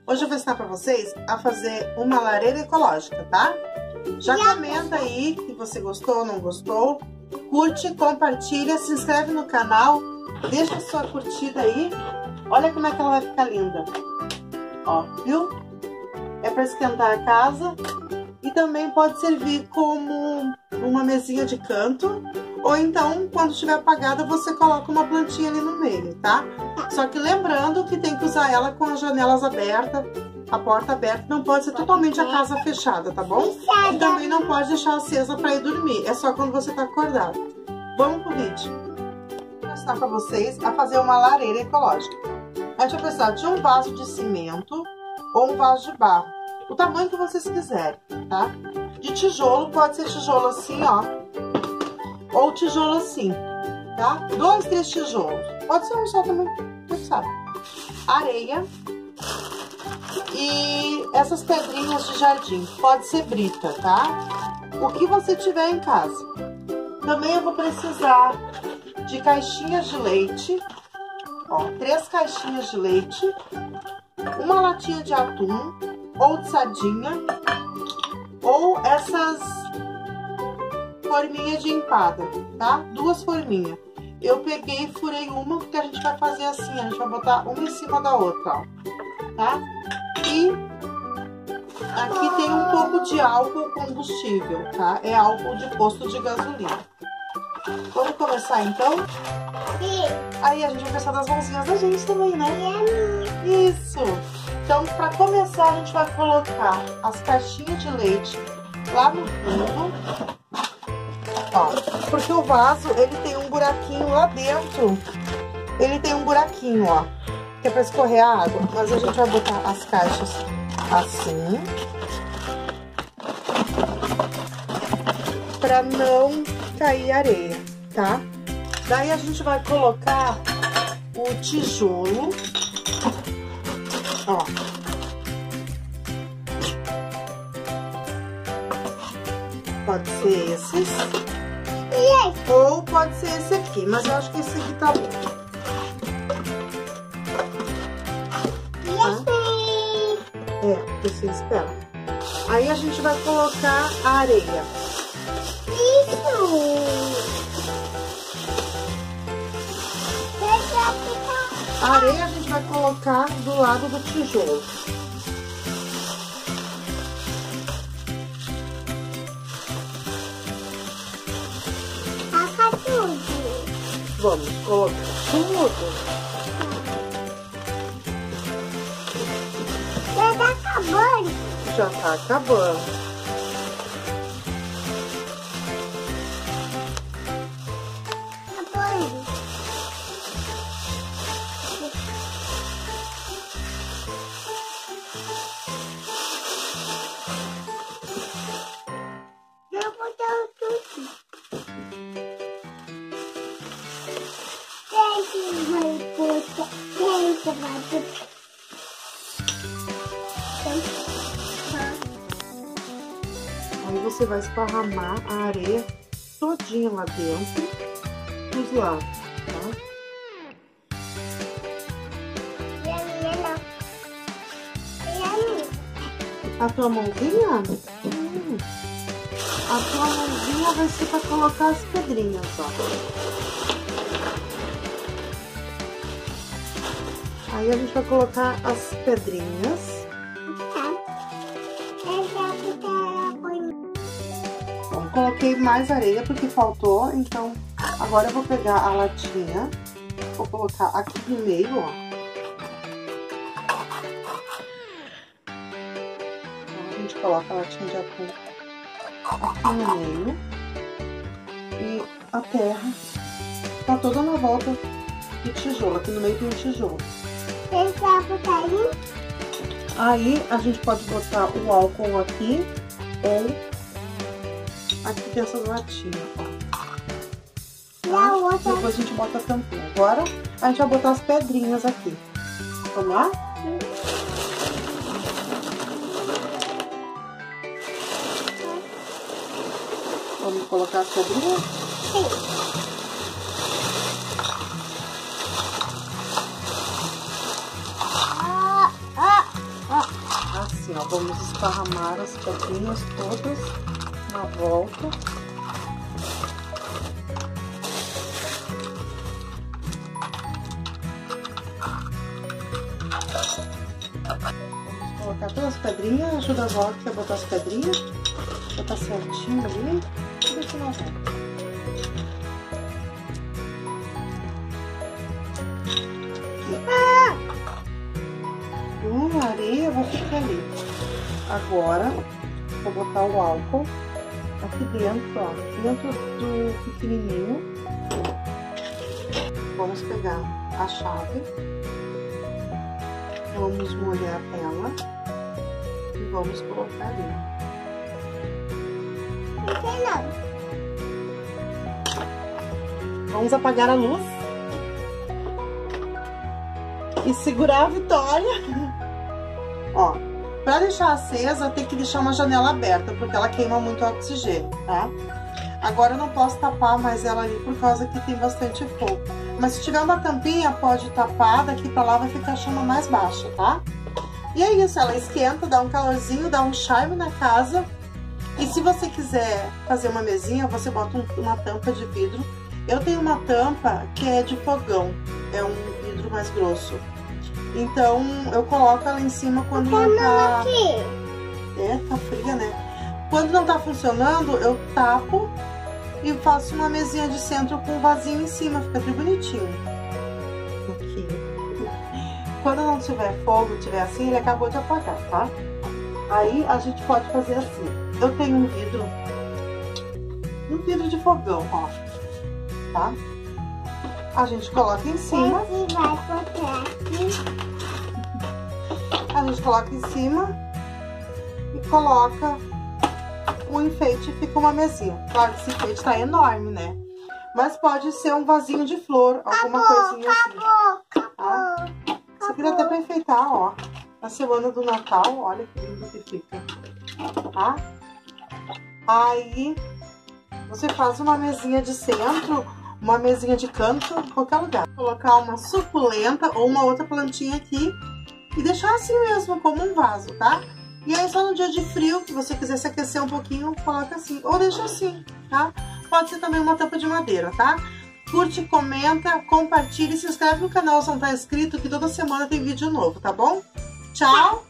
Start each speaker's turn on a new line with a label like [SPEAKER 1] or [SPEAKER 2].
[SPEAKER 1] Hoje eu vou ensinar pra vocês a fazer uma lareira ecológica, tá? Já comenta aí se você gostou ou não gostou. Curte, compartilha, se inscreve no canal, deixa a sua curtida aí. Olha como é que ela vai ficar linda. Ó, viu? É pra esquentar a casa e também pode servir como uma mesinha de canto. Ou então, quando estiver apagada, você coloca uma plantinha ali no meio, tá? Só que lembrando que tem que usar ela com as janelas abertas, a porta aberta, não pode ser totalmente a casa fechada, tá bom? E também não pode deixar acesa para ir dormir, é só quando você tá acordado. Vamos pro vídeo. Vou ensinar para vocês a fazer uma lareira ecológica. A gente vai precisar de um vaso de cimento ou um vaso de barro, o tamanho que vocês quiserem, tá? De tijolo, pode ser tijolo assim, ó, ou tijolo assim, tá? 2, 3 tijolos, pode ser um só também, você sabe. Areia. E essas pedrinhas de jardim, pode ser brita, tá? O que você tiver em casa. Também eu vou precisar de caixinhas de leite, ó, 3 caixinhas de leite, uma latinha de atum, ou de sardinha, ou essas forminhas de empada, tá? 2 forminhas. Eu peguei e furei uma, porque a gente vai fazer assim, a gente vai botar uma em cima da outra, ó, tá? E aqui tem um pouco de álcool combustível, tá? É álcool de posto de gasolina. Vamos começar então?
[SPEAKER 2] Sim.
[SPEAKER 1] Aí a gente vai precisar das mãozinhas da gente também, né? Isso! Então, para começar, a gente vai colocar as caixinhas de leite lá no fundo. Ó, porque o vaso, ele tem um buraquinho lá dentro. Ele tem um buraquinho, ó, que é para escorrer a água. Mas a gente vai botar as caixas assim, para não cair areia, tá? Daí a gente vai colocar o tijolo, ó. Pode ser esses, ou pode ser esse aqui, mas eu acho que esse aqui tá bom. Você espera. Aí a gente vai colocar a areia. A areia a gente vai colocar do lado do tijolo.
[SPEAKER 2] Taca tudo.
[SPEAKER 1] Vamos colocar tudo.
[SPEAKER 2] Já tá acabando.
[SPEAKER 1] Já tá acabando.
[SPEAKER 2] Acabando. Já botou tudo. Gente, vai botar. Gente, vai botar.
[SPEAKER 1] Aí você vai esparramar a areia todinha lá dentro, dos lados, tá?
[SPEAKER 2] E a minha não. E a minha?
[SPEAKER 1] A tua mãozinha? A tua mãozinha vai ser para colocar as pedrinhas, ó. Aí a gente vai colocar as pedrinhas. Bom, coloquei mais areia porque faltou, então agora eu vou pegar a latinha, vou colocar aqui no meio, ó. Então, a gente coloca a latinha de atum aqui no meio e a terra tá toda na volta do tijolo, aqui no meio tem um tijolo. Aí a gente pode botar o álcool aqui ou aqui tem essas latinhas, ó. Tá? Depois a gente bota a tampinha. Agora a gente vai botar as pedrinhas aqui. Vamos lá? Vamos colocar as pedrinhas?
[SPEAKER 2] Sim.
[SPEAKER 1] assim, ó, vamos esparramar as pedrinhas todas na volta. Vamos colocar todas as pedrinhas, ajuda a vó aqui a botar as pedrinhas, botar certinho ali, e deixa na volta. A areia vai ficar ali. Agora, vou botar o álcool aqui dentro, ó, dentro do pequenininho. Vamos pegar a chave, vamos molhar ela e vamos colocar ali. Vamos apagar a luz e segurar a Vitória. Ó, pra deixar acesa, tem que deixar uma janela aberta, porque ela queima muito oxigênio, tá? Agora eu não posso tapar mais ela ali, por causa que tem bastante fogo. Mas se tiver uma tampinha, pode tapar, daqui pra lá vai ficar a chama mais baixa, tá? E é isso, ela esquenta, dá um calorzinho, dá um charme na casa. E se você quiser fazer uma mesinha, você bota uma tampa de vidro. Eu tenho uma tampa que é de fogão, é um vidro mais grosso. Então, eu coloco ela em cima quando não tá... tá fria, né? Quando não tá funcionando, eu tapo e faço uma mesinha de centro com um vasinho em cima, fica bem bonitinho. Aqui. Quando não tiver fogo, tiver assim, ele acabou de apagar, tá? Aí, a gente pode fazer assim. Eu tenho um vidro de fogão, ó, tá? A gente coloca em cima. A gente coloca em cima e coloca o enfeite e fica uma mesinha. Claro que esse enfeite tá enorme, né? Mas pode ser um vasinho de flor, alguma coisinha assim. Tá? Isso aqui dá até pra enfeitar, ó. Na semana do Natal, olha que lindo que fica. Tá? Aí, você faz uma mesinha de centro, uma mesinha de canto, em qualquer lugar. Colocar uma suculenta ou uma outra plantinha aqui e deixar assim mesmo, como um vaso, tá? E aí só no dia de frio, que você quiser se aquecer um pouquinho, coloca assim. Ou deixa assim, tá? Pode ser também uma tampa de madeira, tá? Curte, comenta, compartilha e se inscreve no canal se não tá inscrito, que toda semana tem vídeo novo, tá bom? Tchau!